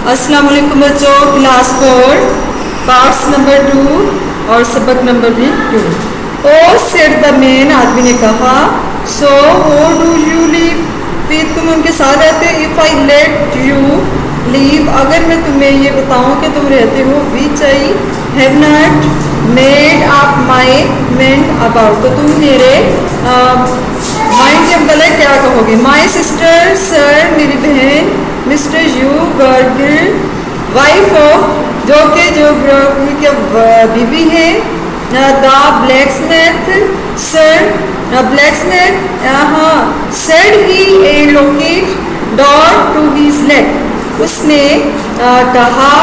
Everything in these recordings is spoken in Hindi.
अस्सलाम वालेकुम बच्चों, क्लास 4 पार्ट्स नंबर 2 और सबक नंबर भी 2। ओ सेड द मैन, आदमी ने कहा, सो वो डू यू लीव, फिर तुम उनके साथ रहते हो। If I let you leave, अगर मैं तुम्हें ये बताऊं कि तुम रहते हो। Which I have not made up my mind about, तो तुम मेरे माइंड के मतलब क्या कहोगे। माई सिस्टर, सर मेरी बहन, मिस्टर यू गर्गिल, वाइफ ऑफ जो के बीवी है। The black Smith, sir black Smith said he and locate dot to his leg, उसने कहा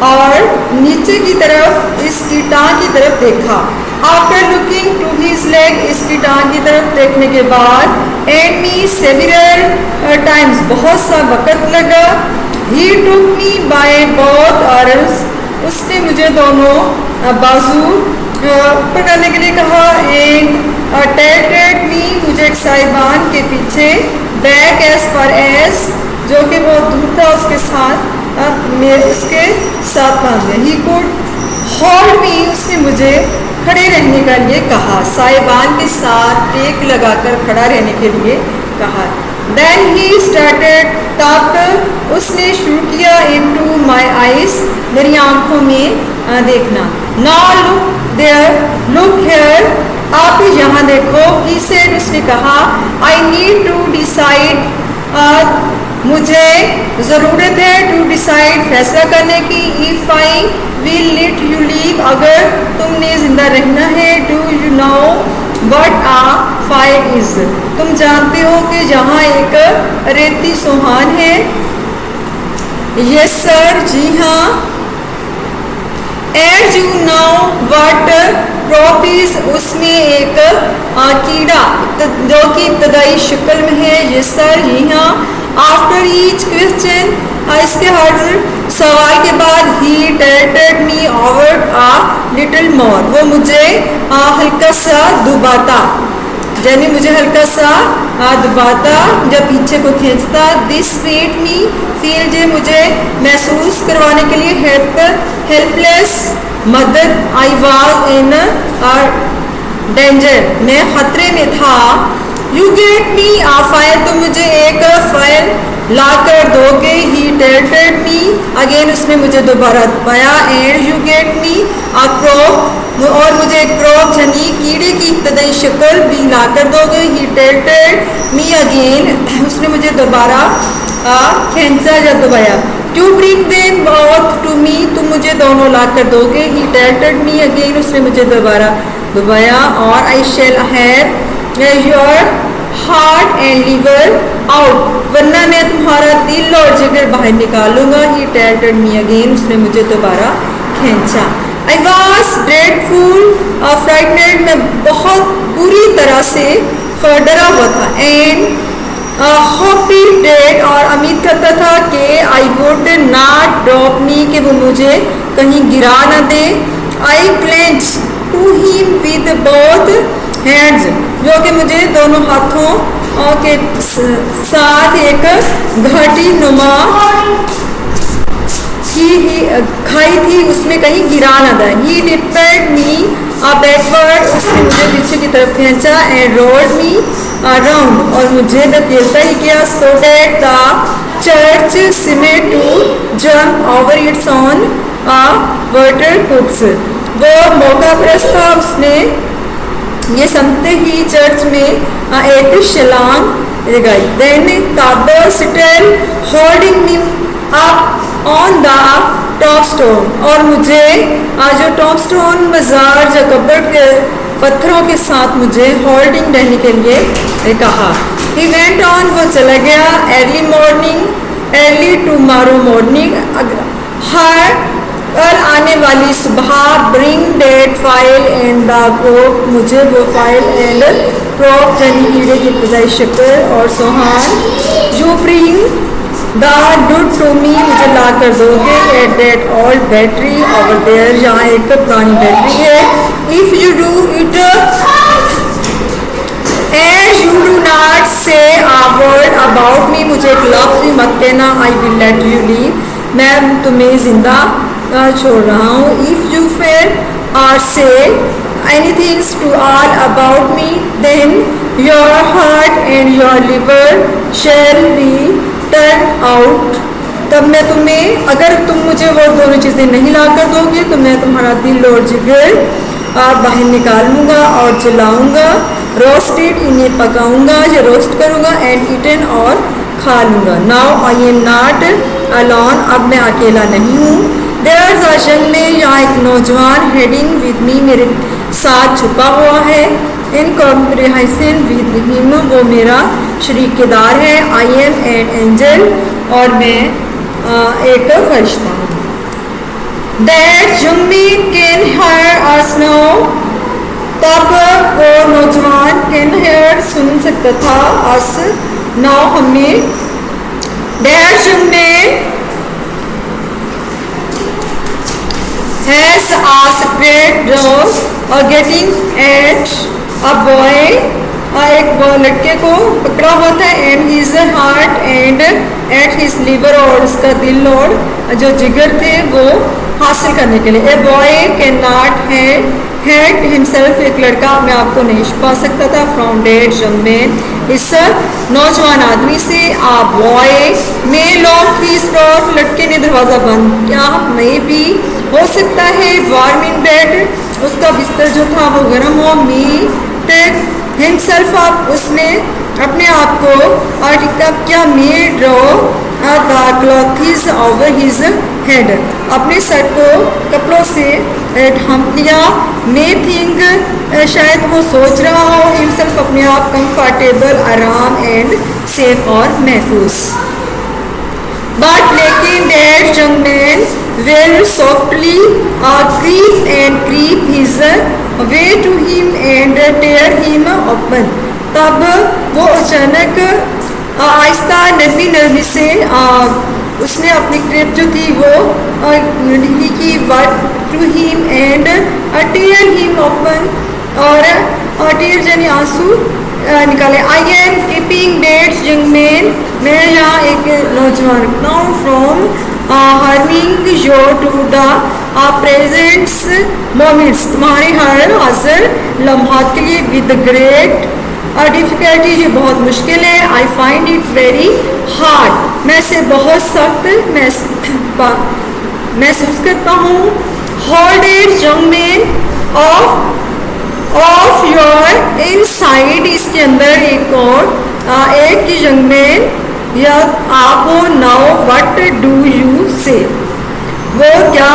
और नीचे की तरफ इसकी टांग की तरफ देखा। After looking to his leg, इसकी टांग की तरफ देखने के बाद एंड मी सेवरल टाइम्स, बहुत सा वक़्त लगा। ही टुक मी बाय बोथ आर्म्स, उसने मुझे दोनों बाजू पकड़ने के लिए कहा। एंड टेल्टेड मी, मुझे एक साहिबान के पीछे बैक एज फार एज, जो कि बहुत दूर था उसके साथ उसके साथ बांध दिया। ही कुड होल्ड मी, उसने मुझे खड़े रहने का लिए कहा, साहिबान के साथ टेक लगाकर खड़ा रहने के लिए कहा। देन ही स्टार्टेड, तब उसने शुरू किया इनटू माय आईज, मेरी आंखों में देखना। Now look there, look here, आप यहाँ देखो। ही सेड, उसने कहा, आई नीड टू डिसाइड, मुझे ज़रूरत है टू डिसाइड, फैसला करने की। If I will let you leave, अगर तुमने ज़िंदा रहना है। Do you know what a fire is, तुम जानते हो कि जहाँ एक रेती सोहान है। यस सर, जी हाँ। As you know what crop is, उसमें एक कीड़ा जो कि इब्तदाई शक्ल में है। यस सर, जी हाँ। आफ्टर ईच क्वेश्चन, इसके हर सवाल के बाद ही टेल्टेड मी ओवर आ लिटिल मोर, वो मुझे हल्का सा दुबाता, यानी मुझे हल्का सा दबाता, जब पीछे को खींचता। दिस मेड मी फील, जे मुझे महसूस करवाने के लिए हेल्पलेस, मदद। आई वॉज इन डेंजर, मैं खतरे में था। You get me a file, तुम मुझे एक फाइल ला कर दोगे। ही टेल्टेड मी अगेन, उसने मुझे दोबारा दबाया। And you get me a crop, और मुझे एक क्रॉप यानी कीड़े की इब्तदाई शक्ल भी ला कर दोगे। ही टेल्टेड मी अगेन, उसने मुझे दोबारा खींचा या दबाया। To bring them both to me, तुम मुझे दोनों ला कर दोगे। ही टेल्टेड मी अगेन, उसने मुझे दोबारा दबाया। और I shall have your heart and liver out, वरना मैं तुम्हारा दिल और जिगर बाहर निकालूंगा। ही टेल्टेड मी अगेन, उसने मुझे दोबारा खींचा। आई वॉज ड्रेडफुल फ्राइटनेड, मैं बहुत बुरी तरह से डरा हुआ था। एंड होपी डेड, और उम्मीद करता था कि I would not drop me, कि वो मुझे कहीं गिरा न दे। I clench to him with both hands, जो कि मुझे दोनों हाथों के साथ एक घाटी नुमा ही खाई थी, उसमें कहीं गिरा न था। ही डिपेड मी बैकवर्ड, उसने मुझे पीछे की तरफ खींचा। एंड रोड मी अराउंड, और मुझे धकेलता ही गया। So that the church seemed to jump over its own weathercock, वो मौका परस्त था, उसने ये समझते ही चर्च में एक छलांग लगाई। Then Tabar still holding me up on the top stone, और मुझे जो टॉप स्टोन बाजार या कब्र के पत्थरों के साथ मुझे होल्डिंग रहने के लिए कहा। ही वेंट ऑन, वो चला गया। Early morning, early tomorrow morning, हर कल आने वाली सुबह। Bring that file and the crop, मुझे वो फाइल एंड क्रॉप यानी कीड़े की इब्तदाई शक्ल और सोहान। You bring the dude to me, मुझे ला कर दोगे। At that old battery over there, यहाँ एक पुरानी बैटरी है। If you do it and you do not say a word about me, मुझे एक लफ्ज़ भी मत कहना। आई विल लेट यू लीव, मैं तुम्हें जिंदा छोड़ रहा हूँ. इफ़ यू फेल और से anything to all about me, then your heart and your liver shall be turned out. तब मैं तुम्हें, अगर तुम मुझे वो दोनों चीज़ें नहीं ला कर दोगे तो मैं तुम्हारा दिल और जिगर बाहर निकालूंगा और जलाऊंगा. रोस्टेड, इन्हें पकाऊंगा या रोस्ट करूंगा. एंड ईटन, और खा लूँगा. Now I am not alone, अब मैं अकेला नहीं हूँ. There is a young man, यहाँ एक नौजवान. हेडिंग विद मी, मेरे साथ छुपा हुआ है. इन कॉम्प्रिहेंशन विद हिम, वो मेरा शरीकेदार है. आई एम एन एंजल, और मैं एक फरिश्ता हूँ. That young man can hear us now, तब वो नौजवान कैन हियर, सुन सकता था. अस, नाउ, हमें. That young man has asked great dog getting at a boy, एक लड़के को पकड़ा हुआ था. And his heart and at his liver, और उसका दिल और जो जिगर थे वो हासिल करने के लिए. A boy can not head himself, एक लड़का अपने आप को नहीं छुपा सकता था. फ्रॉम डेट यंग मैन, इस नौजवान आदमी से. आ बॉय मे लॉक हिज डोर, लड़के ने दरवाज़ा बंद किया. मे भी, हो सकता है. वार्म इन बेड, उसका बिस्तर जो था वो गर्म हो. मी टेक हिमसेल्फ अप, उसने अपने आप को टिकअप किया. May draw the clothes over his head, अपने सर को कपड़ों से ढांप लिया. मे थिंक, शायद वो सोच रहा हो. हिमसेल्फ, अपने आप. कंफर्टेबल, आराम. एंड सेफ, और महफूज. बट लेकिन that young man will softly creep his way to him and tear him open. तब वो अचानक आहिस्ता नरमी से उसने अपनी क्रेप जो थी वो ढीली की. what to him and tear him open, और tear यानी आंसू निकाले. I am keeping that young man, मैं यहाँ एक नौजवान रखता हूँ. From harming you to the present moments, तुम्हारे हर हाजिर लम्हात के लिए. with great difficulty, ये बहुत मुश्किल है. I find it very hard, मैं इसे बहुत सख्त महसूस करता हूँ. hold it young man of your inside, इसके अंदर एक और एक young man या आप हो. नाउ वट डू यू से, वो क्या,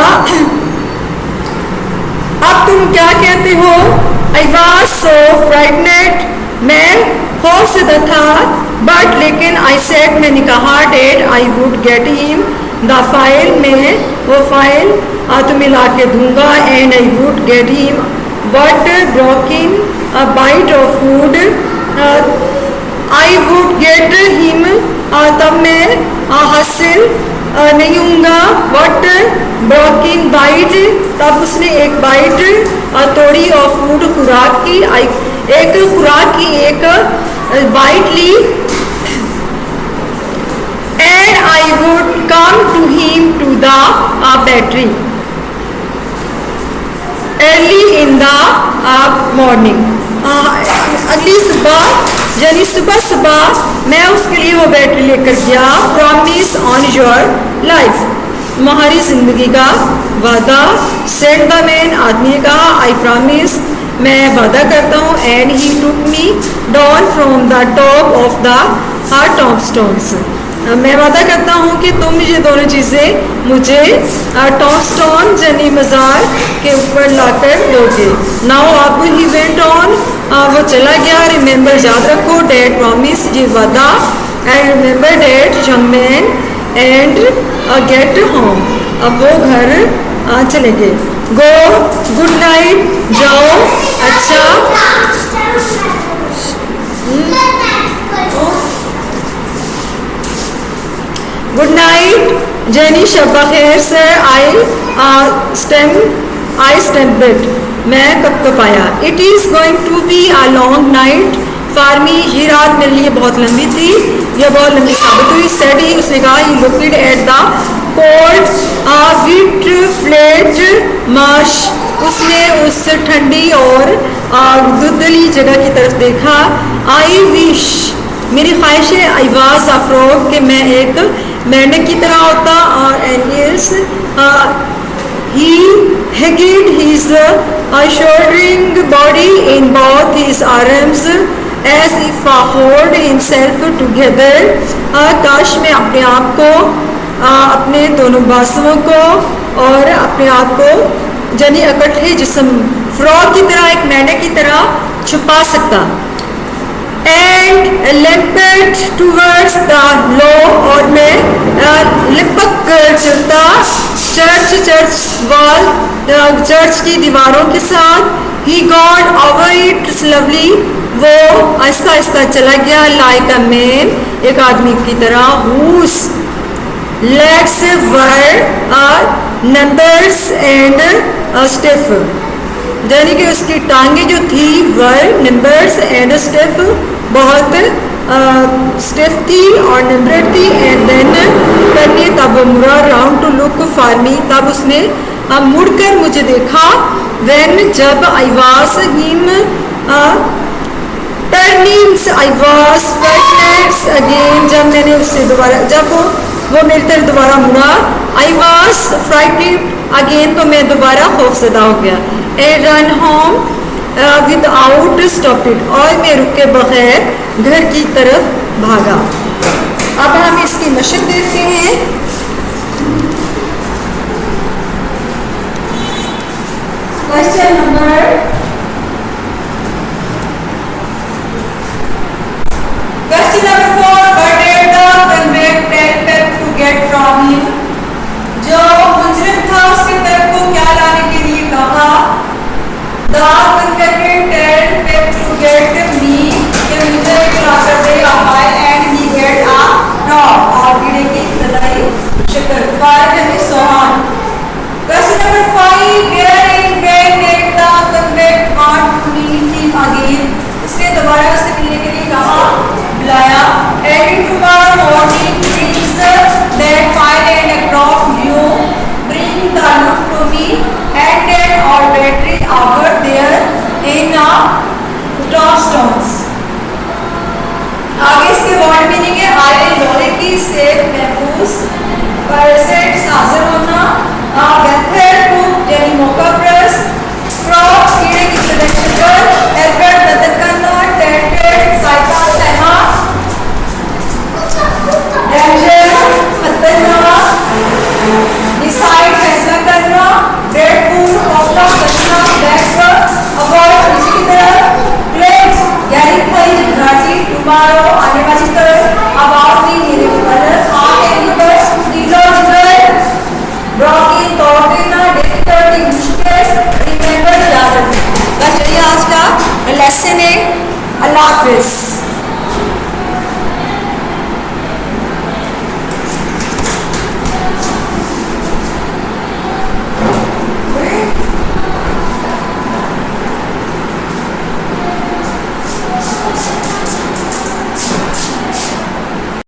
अब तुम क्या कहते हो. आई वॉज सो फ्राइटनेड, मैं खौफजदा था. बट लेकिन आई सेड, मैंने कहा. That I would get him the file, मैं वो फाइल तुम्हें ला के दूंगा. And I would get him what broken bite of food, I would get him, तब मैं हासिल नहीं हूँगा. वट ब्रोकिन बाइट, तब उसने एक बाइट तोड़ी. और फूड, खुराक की. एक खुराक की एक बाइट ली. And I would come to him to the battery early in the morning, अगली सुबह यानी सुबह मैं उसके लिए वो बैटरी लेकर गया. प्रॉमिस ऑन योर लाइफ, तुम्हारी जिंदगी का वादा. सेड द मैन, आदमी ने कहा. आई प्रॉमिस, मैं वादा करता हूँ. And he took me down from the top of the top stones, मैं वादा करता हूँ कि तुम ये दोनों चीज़ें मुझे टॉप स्टोन यानी मज़ार के ऊपर लाकर दोगे. नाउ अब ही वेंट ऑन, वो चला गया. रिमेंबर, याद रखो. डैड प्रॉमिस, ये वादा. I remember dad young man and get home, अब वो घर चले गए. गो, गुड नाइट, जाओ. अच्छा, गुड नाइट जेनी, शब्बा खैर. सर आई स्टैम्पेड, मैं कब आया. It is going to be a long night for me, ये रात मेरे लिए बहुत लंबी थी, यह बहुत लंबी साबित हुई. सेड ही, उसने कहा. He looked at the cold cold Marsh, उसने उस ठंडी और दुदली जगह की तरफ देखा। आई विश, मेरी ख्वाहिश है, आई वॉज अ फ्रॉग, कि मैं एक मेंढक की तरह होता। और एनियस he hugged his shouldering body in both his arms as if hold himself together. काश मैं अपने आप को अपने दोनों बाजुओं को और अपने आप को यानी इकट्ठे जिस्म फ्रॉग की तरह, एक मेंढक की तरह छुपा सकता। And limpet towards the low, और मैं लिपक कर चलता चर्च वॉल, चर्च की दीवारों के साथ। He got over it slowly, वो आहिस्ता आहिस्ता चला गया। लाइक अ मैन, एक आदमी की तरह। Whose legs were numbers and stiff, यानी कि उसकी टांगें जो थी वर नंबर्स एंड स्टिफ, बहुत स्टिफ थी और नंबरेड थी। एंड देन करनी, तब वो मुड़ा round to look for me, तब उसने मुड़कर मुझे देखा। व्हेन, जब I was him turnings, I was frightened again, जब मैंने उससे दोबारा, जब वो मेरी तरफ दोबारा मुड़ा। आई वाज फ्राइटनेड अगेन, तो मैं दोबारा खौफजदा हो गया। ए रन होम विदाउट स्टॉपिड, और मैं रुके बगैर घर की तरफ भागा। अब हम इसकी मशक देखते हैं। क्वेश्चन नंबर जो मुजरिम था उसके तरफ को क्या लाने के लिए कहा। The convicted told Pep to get me, कि मुझे लाकर दे आए, and he get a knob, और कीड़े की तलाई शक्कर फायर यानी Sohan. Question number 5, wherein when did the convict want to meet him again, उसने दोबारा उससे मिलने के लिए कहा, बुलाया। And tomorrow morning please that file and a crop you bring the look to me, and then our battery over there in a Tombstones. आगे इसके वर्ड मीनिंग है आयरन लोहे की, सेफ महफूज, परसेंट हाजिर होना, वेथर टू यानी मौका प्रस, स्क्रॉप कीड़े की सिलेक्शन पर, एल्बर्ट मदद करना, टेंटेड साइका सहमा, डेंजर खतरनाक, डिसाइड फैसला करना, डेड फूड हौसला करना, बैकवर्ड अवॉइड पीछे की तरफ, प्लेस यानी कोई घाटी, टुमारो आने वाली तरफ, अबाउट मी मेरे ऊपर, आग एंड बर्ड्स इलॉजिकल, ब्रॉकिंग तोड़ देना, डिफिकल्टी मुश्किल, रिमेंबर याद रखना। बस यही आज का लेसन है। अल्लाह हाफिज़।